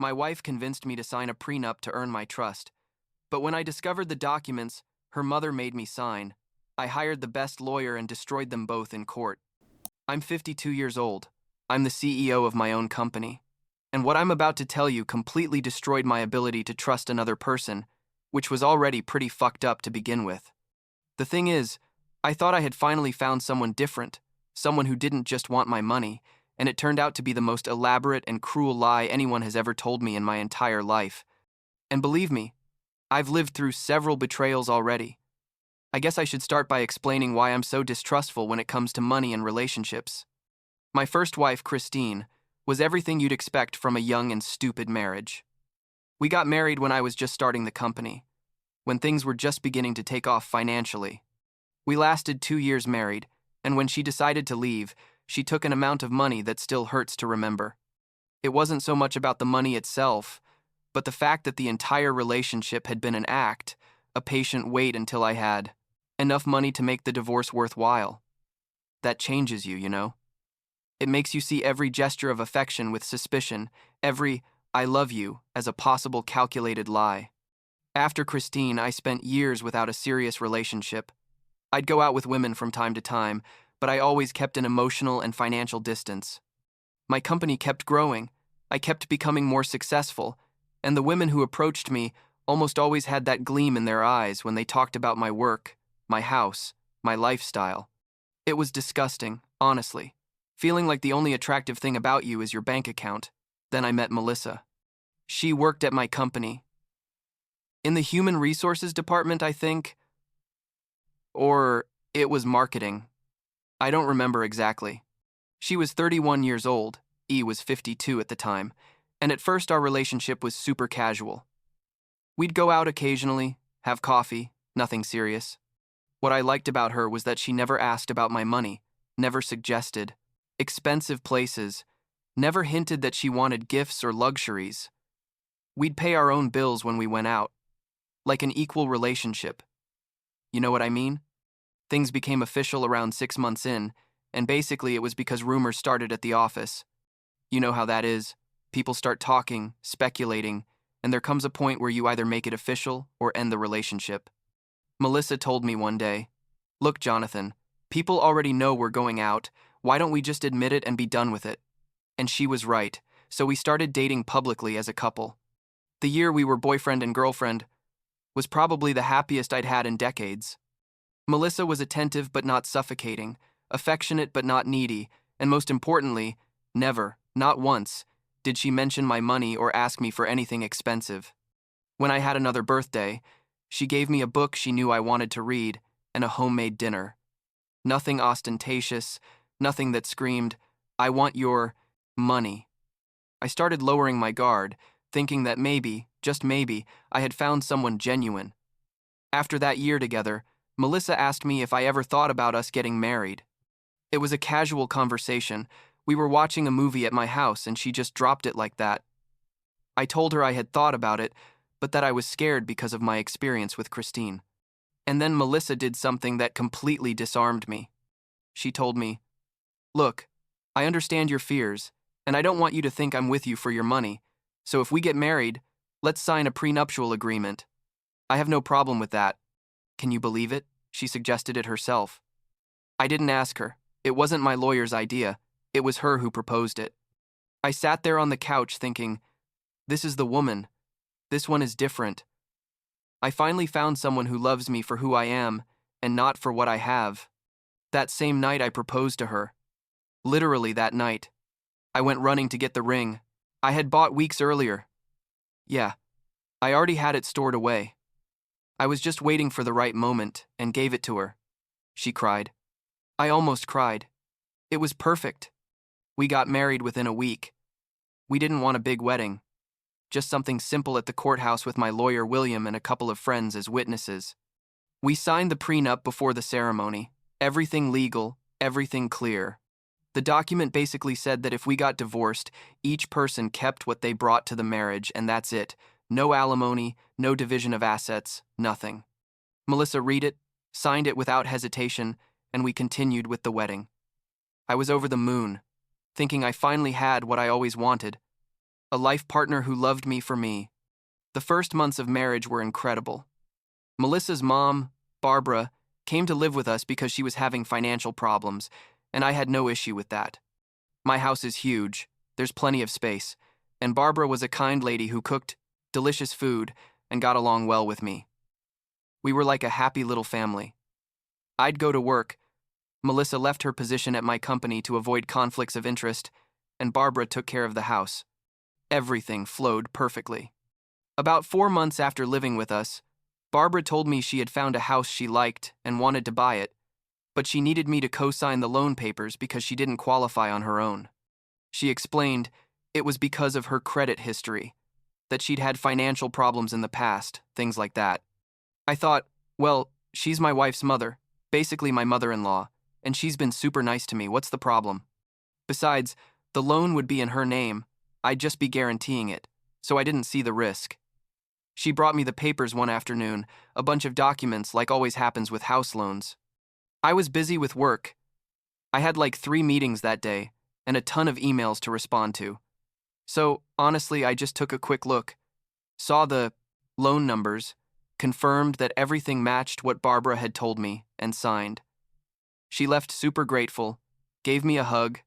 My wife convinced me to sign a prenup to earn my trust, but when I discovered the documents her mother made me sign, I hired the best lawyer and destroyed them both in court. I'm 52 years old. I'm the CEO of my own company. And what I'm about to tell you completely destroyed my ability to trust another person, which was already pretty fucked up to begin with. The thing is, I thought I had finally found someone different, someone who didn't just want my money, and it turned out to be the most elaborate and cruel lie anyone has ever told me in my entire life. And believe me, I've lived through several betrayals already. I guess I should start by explaining why I'm so distrustful when it comes to money and relationships. My first wife, Christine, was everything you'd expect from a young and stupid marriage. We got married when I was just starting the company, when things were just beginning to take off financially. We lasted 2 years married, and when she decided to leave, she took an amount of money that still hurts to remember. It wasn't so much about the money itself, but the fact that the entire relationship had been an act, a patient wait until I had enough money to make the divorce worthwhile. That changes you, you know? It makes you see every gesture of affection with suspicion, every "I love you" as a possible calculated lie. After Christine, I spent years without a serious relationship. I'd go out with women from time to time, but I always kept an emotional and financial distance. My company kept growing, I kept becoming more successful, and the women who approached me almost always had that gleam in their eyes when they talked about my work, my house, my lifestyle. It was disgusting, honestly, feeling like the only attractive thing about you is your bank account. Then I met Melissa. She worked at my company. In the human resources department, I think. Or it was marketing. I don't remember exactly. She was 31 years old, E was 52 at the time, and at first our relationship was super casual. We'd go out occasionally, have coffee, nothing serious. What I liked about her was that she never asked about my money, never suggested expensive places, never hinted that she wanted gifts or luxuries. We'd pay our own bills when we went out, like an equal relationship. You know what I mean? Things became official around 6 months in, and basically it was because rumors started at the office. You know how that is. People start talking, speculating, and there comes a point where you either make it official or end the relationship. Melissa told me one day, "Look, Jonathan, people already know we're going out. Why don't we just admit it and be done with it?" And she was right, so we started dating publicly as a couple. The year we were boyfriend and girlfriend was probably the happiest I'd had in decades. Melissa was attentive but not suffocating, affectionate but not needy, and most importantly, never, not once, did she mention my money or ask me for anything expensive. When I had another birthday, she gave me a book she knew I wanted to read and a homemade dinner. Nothing ostentatious, nothing that screamed, "I want your money." I started lowering my guard, thinking that maybe, just maybe, I had found someone genuine. After that year together, Melissa asked me if I ever thought about us getting married. It was a casual conversation. We were watching a movie at my house and she just dropped it like that. I told her I had thought about it, but that I was scared because of my experience with Christine. And then Melissa did something that completely disarmed me. She told me, "Look, I understand your fears, and I don't want you to think I'm with you for your money, so if we get married, let's sign a prenuptial agreement. I have no problem with that." Can you believe it? She suggested it herself. I didn't ask her. It wasn't my lawyer's idea. It was her who proposed it. I sat there on the couch thinking, this is the woman. This one is different. I finally found someone who loves me for who I am and not for what I have. That same night I proposed to her. Literally that night. I went running to get the ring. I had bought weeks earlier. Yeah, I already had it stored away. I was just waiting for the right moment and gave it to her. She cried. I almost cried. It was perfect. We got married within a week. We didn't want a big wedding. Just something simple at the courthouse with my lawyer William and a couple of friends as witnesses. We signed the prenup before the ceremony. Everything legal, everything clear. The document basically said that if we got divorced, each person kept what they brought to the marriage, and that's it. No alimony, no division of assets, nothing. Melissa read it, signed it without hesitation, and we continued with the wedding. I was over the moon, thinking I finally had what I always wanted, a life partner who loved me for me. The first months of marriage were incredible. Melissa's mom, Barbara, came to live with us because she was having financial problems, and I had no issue with that. My house is huge, there's plenty of space, and Barbara was a kind lady who cooked delicious food and got along well with me. We were like a happy little family. I'd go to work. Melissa left her position at my company to avoid conflicts of interest, and Barbara took care of the house. Everything flowed perfectly. About 4 months after living with us, Barbara told me she had found a house she liked and wanted to buy it, but she needed me to co-sign the loan papers because she didn't qualify on her own. She explained it was because of her credit history, that she'd had financial problems in the past, things like that. I thought, well, she's my wife's mother, basically my mother-in-law, and she's been super nice to me. What's the problem? Besides, the loan would be in her name. I'd just be guaranteeing it, so I didn't see the risk. She brought me the papers one afternoon, a bunch of documents like always happens with house loans. I was busy with work. I had like 3 meetings that day and a ton of emails to respond to. So, honestly, I just took a quick look, saw the loan numbers, confirmed that everything matched what Barbara had told me, and signed. She left super grateful, gave me a hug,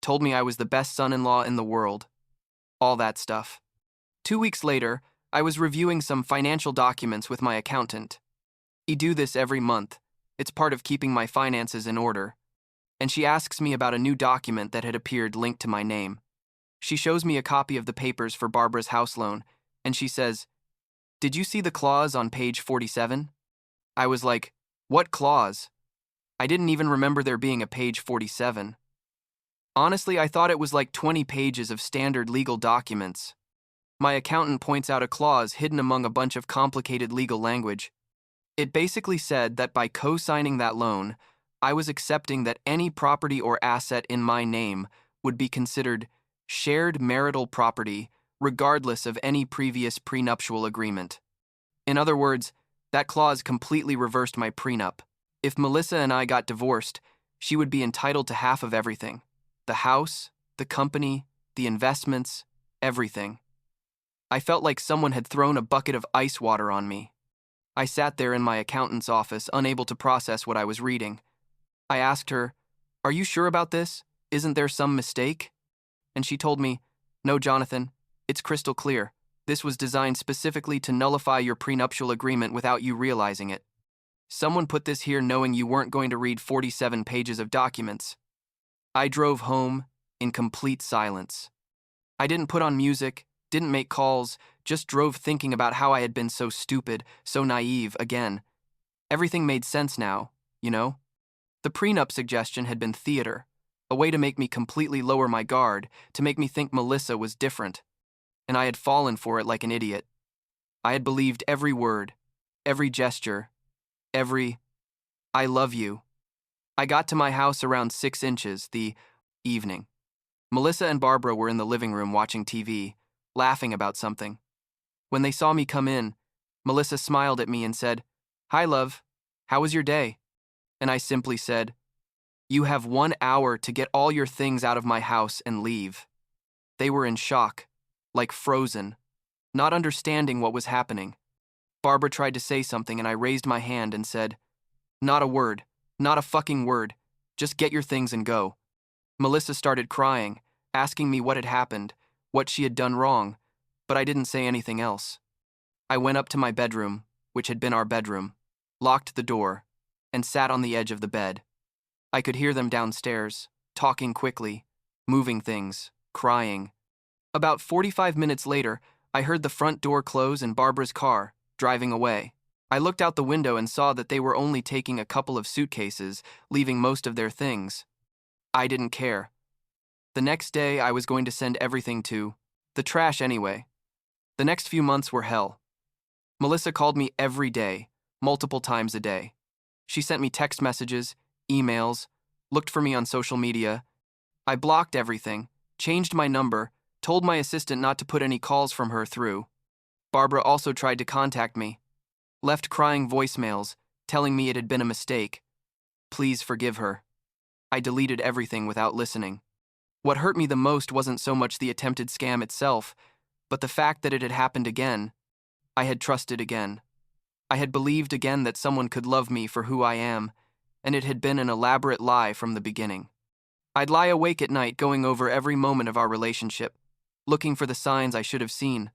told me I was the best son-in-law in the world. All that stuff. 2 weeks later, I was reviewing some financial documents with my accountant. I do this every month. It's part of keeping my finances in order. And she asks me about a new document that had appeared linked to my name. She shows me a copy of the papers for Barbara's house loan, and she says, "Did you see the clause on page 47? I was like, "What clause?" I didn't even remember there being a page 47. Honestly, I thought it was like 20 pages of standard legal documents. My accountant points out a clause hidden among a bunch of complicated legal language. It basically said that by co-signing that loan, I was accepting that any property or asset in my name would be considered shared marital property regardless of any previous prenuptial agreement. In other words, that clause completely reversed my prenup. If Melissa and I got divorced, she would be entitled to half of everything. The house, the company, the investments, everything. I felt like someone had thrown a bucket of ice water on me. I sat there in my accountant's office, unable to process what I was reading. I asked her, "Are you sure about this? Isn't there some mistake?" And she told me, "No, Jonathan, it's crystal clear. This was designed specifically to nullify your prenuptial agreement without you realizing it. Someone put this here knowing you weren't going to read 47 pages of documents." I drove home in complete silence. I didn't put on music, didn't make calls, just drove thinking about how I had been so stupid, so naive again. Everything made sense now, you know? The prenup suggestion had been theater, a way to make me completely lower my guard, to make me think Melissa was different. And I had fallen for it like an idiot. I had believed every word, every gesture, every "I love you." I got to my house around 6 inches, the evening. Melissa and Barbara were in the living room watching TV, laughing about something. When they saw me come in, Melissa smiled at me and said, "Hi, love. How was your day?" And I simply said, "You have 1 hour to get all your things out of my house and leave." They were in shock, like frozen, not understanding what was happening. Barbara tried to say something and I raised my hand and said, "Not a word, not a fucking word. Just get your things and go." Melissa started crying, asking me what had happened, what she had done wrong, but I didn't say anything else. I went up to my bedroom, which had been our bedroom, locked the door, and sat on the edge of the bed. I could hear them downstairs, talking quickly, moving things, crying. About 45 minutes later, I heard the front door close and Barbara's car, driving away. I looked out the window and saw that they were only taking a couple of suitcases, leaving most of their things. I didn't care. The next day, I was going to send everything to the trash anyway. The next few months were hell. Melissa called me every day, multiple times a day. She sent me text messages, emails, looked for me on social media. I blocked everything, changed my number, told my assistant not to put any calls from her through. Barbara also tried to contact me, left crying voicemails, telling me it had been a mistake. Please forgive her. I deleted everything without listening. What hurt me the most wasn't so much the attempted scam itself, but the fact that it had happened again. I had trusted again. I had believed again that someone could love me for who I am, and it had been an elaborate lie from the beginning. I'd lie awake at night going over every moment of our relationship, looking for the signs I should have seen,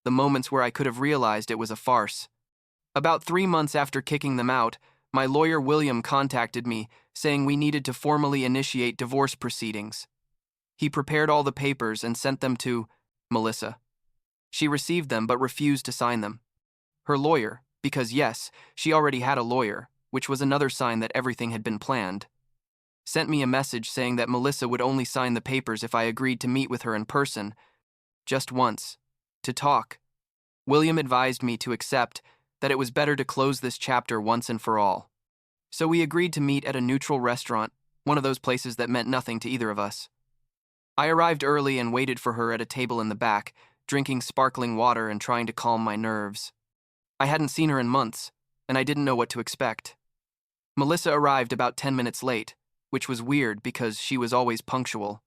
the moments where I could have realized it was a farce. About 3 months after kicking them out, my lawyer William contacted me, saying we needed to formally initiate divorce proceedings. He prepared all the papers and sent them to Melissa. She received them but refused to sign them. Her lawyer, because yes, she already had a lawyer, which was another sign that everything had been planned, sent me a message saying that Melissa would only sign the papers if I agreed to meet with her in person, just once, to talk. William advised me to accept, that it was better to close this chapter once and for all. So we agreed to meet at a neutral restaurant, one of those places that meant nothing to either of us. I arrived early and waited for her at a table in the back, drinking sparkling water and trying to calm my nerves. I hadn't seen her in months, and I didn't know what to expect. Melissa arrived about 10 minutes late, which was weird because she was always punctual.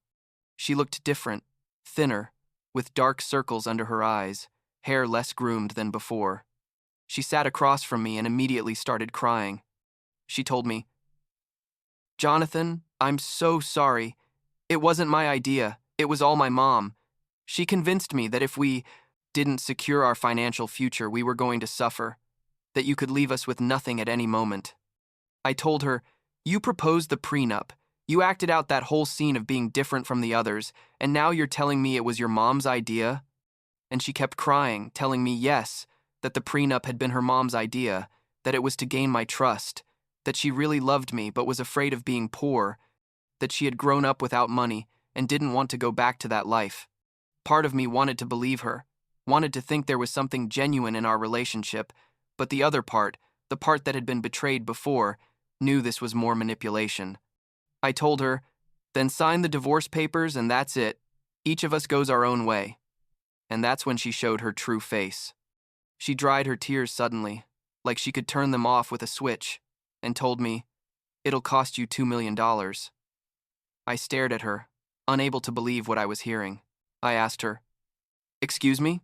She looked different, thinner, with dark circles under her eyes, hair less groomed than before. She sat across from me and immediately started crying. She told me, "Jonathan, I'm so sorry. It wasn't my idea. It was all my mom. She convinced me that if we didn't secure our financial future, we were going to suffer, that you could leave us with nothing at any moment." I told her, "You proposed the prenup. You acted out that whole scene of being different from the others, and now you're telling me it was your mom's idea?" And she kept crying, telling me yes, that the prenup had been her mom's idea, that it was to gain my trust, that she really loved me but was afraid of being poor, that she had grown up without money and didn't want to go back to that life. Part of me wanted to believe her, wanted to think there was something genuine in our relationship, but the other part, the part that had been betrayed before, knew this was more manipulation. I told her, "Then sign the divorce papers and that's it. Each of us goes our own way." And that's when she showed her true face. She dried her tears suddenly, like she could turn them off with a switch, and told me, "It'll cost you $2 million. I stared at her, unable to believe what I was hearing. I asked her, "Excuse me?"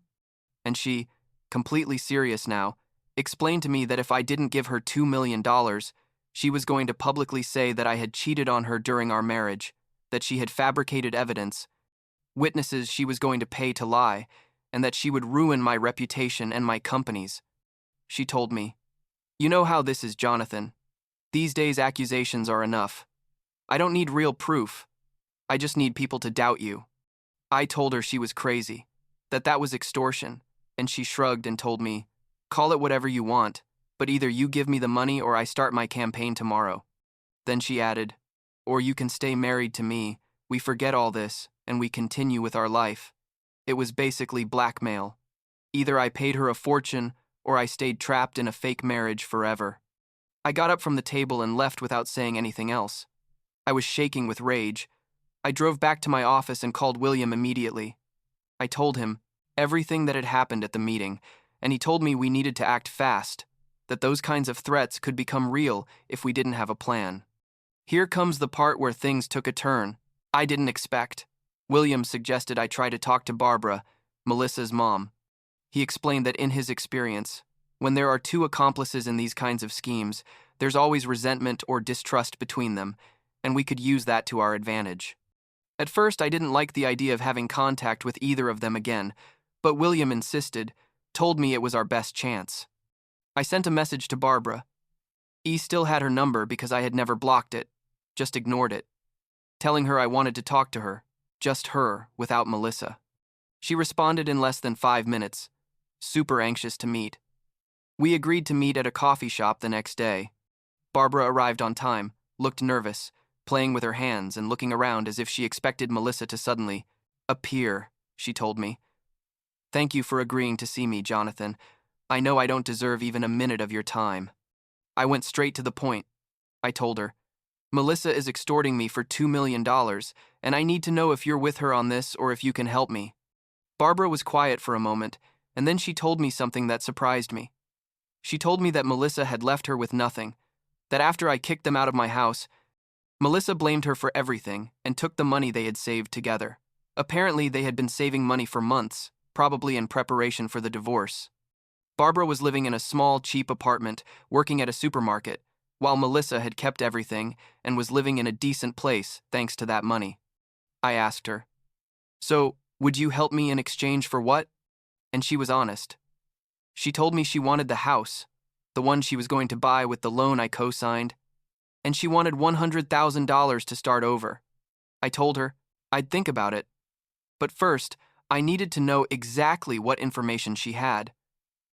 And she, completely serious now, explained to me that if I didn't give her $2 million, she was going to publicly say that I had cheated on her during our marriage, that she had fabricated evidence, witnesses she was going to pay to lie, and that she would ruin my reputation and my company's. She told me, "You know how this is, Jonathan. These days accusations are enough. I don't need real proof. I just need people to doubt you." I told her she was crazy, that was extortion, and she shrugged and told me, "Call it whatever you want, but either you give me the money or I start my campaign tomorrow." Then she added, "Or you can stay married to me, we forget all this, and we continue with our life." It was basically blackmail. Either I paid her a fortune, or I stayed trapped in a fake marriage forever. I got up from the table and left without saying anything else. I was shaking with rage. I drove back to my office and called William immediately. I told him everything that had happened at the meeting, and he told me we needed to act fast, that those kinds of threats could become real if we didn't have a plan. Here comes the part where things took a turn I didn't expect. William suggested I try to talk to Barbara, Melissa's mom. He explained that in his experience, when there are two accomplices in these kinds of schemes, there's always resentment or distrust between them, and we could use that to our advantage. At first, I didn't like the idea of having contact with either of them again, but William insisted, told me it was our best chance. I sent a message to Barbara. Still had her number because I had never blocked it, just ignored it, telling her I wanted to talk to her, just her, without Melissa. She responded in less than 5 minutes, super anxious to meet. We agreed to meet at a coffee shop the next day. Barbara arrived on time, looked nervous, playing with her hands and looking around as if she expected Melissa to suddenly appear, she told me. "Thank you for agreeing to see me, Jonathan. I know I don't deserve even a minute of your time." I went straight to the point. I told her, "Melissa is extorting me for $2 million, and I need to know if you're with her on this or if you can help me." Barbara was quiet for a moment, and then she told me something that surprised me. She told me that Melissa had left her with nothing, that after I kicked them out of my house, Melissa blamed her for everything and took the money they had saved together. Apparently, they had been saving money for months, probably in preparation for the divorce. Barbara was living in a small, cheap apartment, working at a supermarket, while Melissa had kept everything and was living in a decent place thanks to that money. I asked her, "So, would you help me in exchange for what?" And she was honest. She told me she wanted the house, the one she was going to buy with the loan I co-signed, and she wanted $100,000 to start over. I told her I'd think about it. But first, I needed to know exactly what information she had.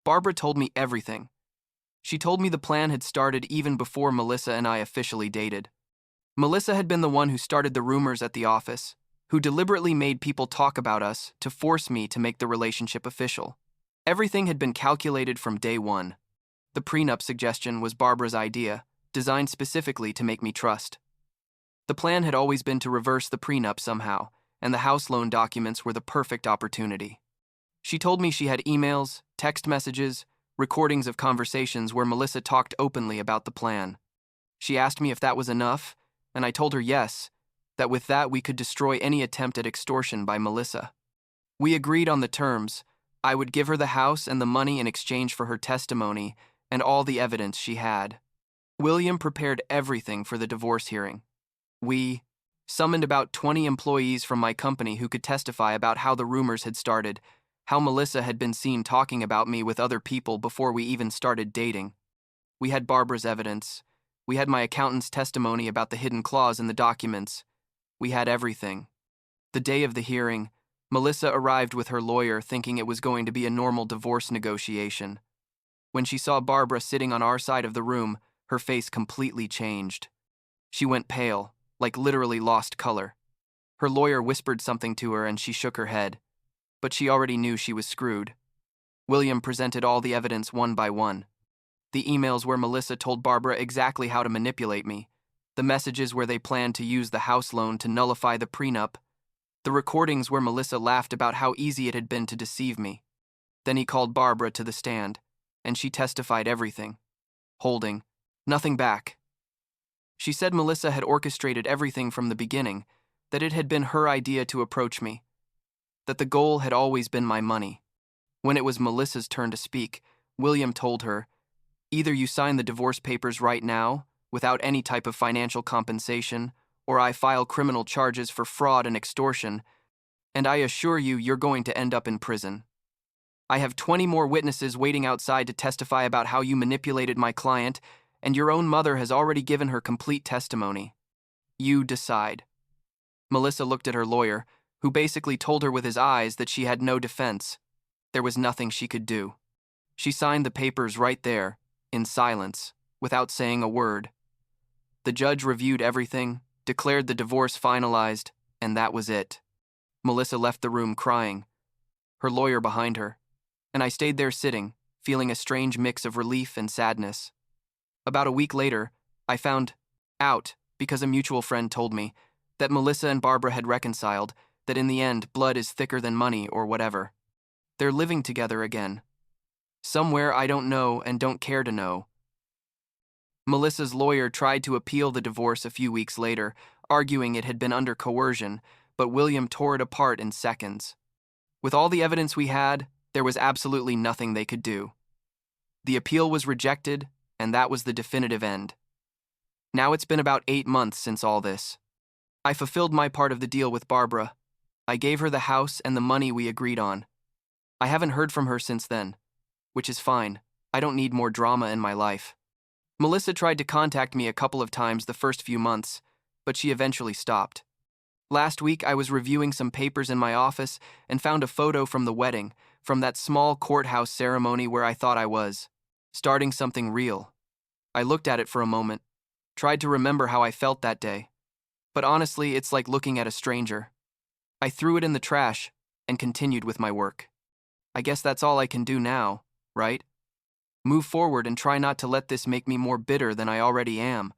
Barbara told me everything. She told me the plan had started even before Melissa and I officially dated. Melissa had been the one who started the rumors at the office, who deliberately made people talk about us to force me to make the relationship official. Everything had been calculated from day one. The prenup suggestion was Barbara's idea, designed specifically to make me trust. The plan had always been to reverse the prenup somehow, and the house loan documents were the perfect opportunity. She told me she had emails, text messages, recordings of conversations where Melissa talked openly about the plan. She asked me if that was enough, and I told her yes, that with that we could destroy any attempt at extortion by Melissa. We agreed on the terms. I would give her the house and the money in exchange for her testimony and all the evidence she had. William prepared everything for the divorce hearing. We summoned about 20 employees from my company who could testify about how the rumors had started, how Melissa had been seen talking about me with other people before we even started dating. We had Barbara's evidence. We had my accountant's testimony about the hidden clause in the documents. We had everything. The day of the hearing, Melissa arrived with her lawyer thinking it was going to be a normal divorce negotiation. When she saw Barbara sitting on our side of the room, her face completely changed. She went pale, like literally lost color. Her lawyer whispered something to her and she shook her head. But she already knew she was screwed. William presented all the evidence one by one. The emails where Melissa told Barbara exactly how to manipulate me, the messages where they planned to use the house loan to nullify the prenup, the recordings where Melissa laughed about how easy it had been to deceive me. Then he called Barbara to the stand, and she testified everything, holding nothing back. She said Melissa had orchestrated everything from the beginning, that it had been her idea to approach me, that the goal had always been my money. When it was Melissa's turn to speak, William told her, "Either you sign the divorce papers right now, without any type of financial compensation, or I file criminal charges for fraud and extortion, and I assure you you're going to end up in prison. I have 20 more witnesses waiting outside to testify about how you manipulated my client, and your own mother has already given her complete testimony. You decide." Melissa looked at her lawyer, who basically told her with his eyes that she had no defense. There was nothing she could do. She signed the papers right there, in silence, without saying a word. The judge reviewed everything, declared the divorce finalized, and that was it. Melissa left the room crying, her lawyer behind her, and I stayed there sitting, feeling a strange mix of relief and sadness. About a week later, I found out, because a mutual friend told me, that Melissa and Barbara had reconciled, that in the end, blood is thicker than money or whatever. They're living together again. Somewhere I don't know and don't care to know. Melissa's lawyer tried to appeal the divorce a few weeks later, arguing it had been under coercion, but William tore it apart in seconds. With all the evidence we had, there was absolutely nothing they could do. The appeal was rejected, and that was the definitive end. Now it's been about 8 months since all this. I fulfilled my part of the deal with Barbara. I gave her the house and the money we agreed on. I haven't heard from her since then, which is fine. I don't need more drama in my life. Melissa tried to contact me a couple of times the first few months, but she eventually stopped. Last week, I was reviewing some papers in my office and found a photo from the wedding, from that small courthouse ceremony where I thought I was starting something real. I looked at it for a moment, tried to remember how I felt that day. But honestly, it's like looking at a stranger. I threw it in the trash and continued with my work. I guess that's all I can do now, right? Move forward and try not to let this make me more bitter than I already am.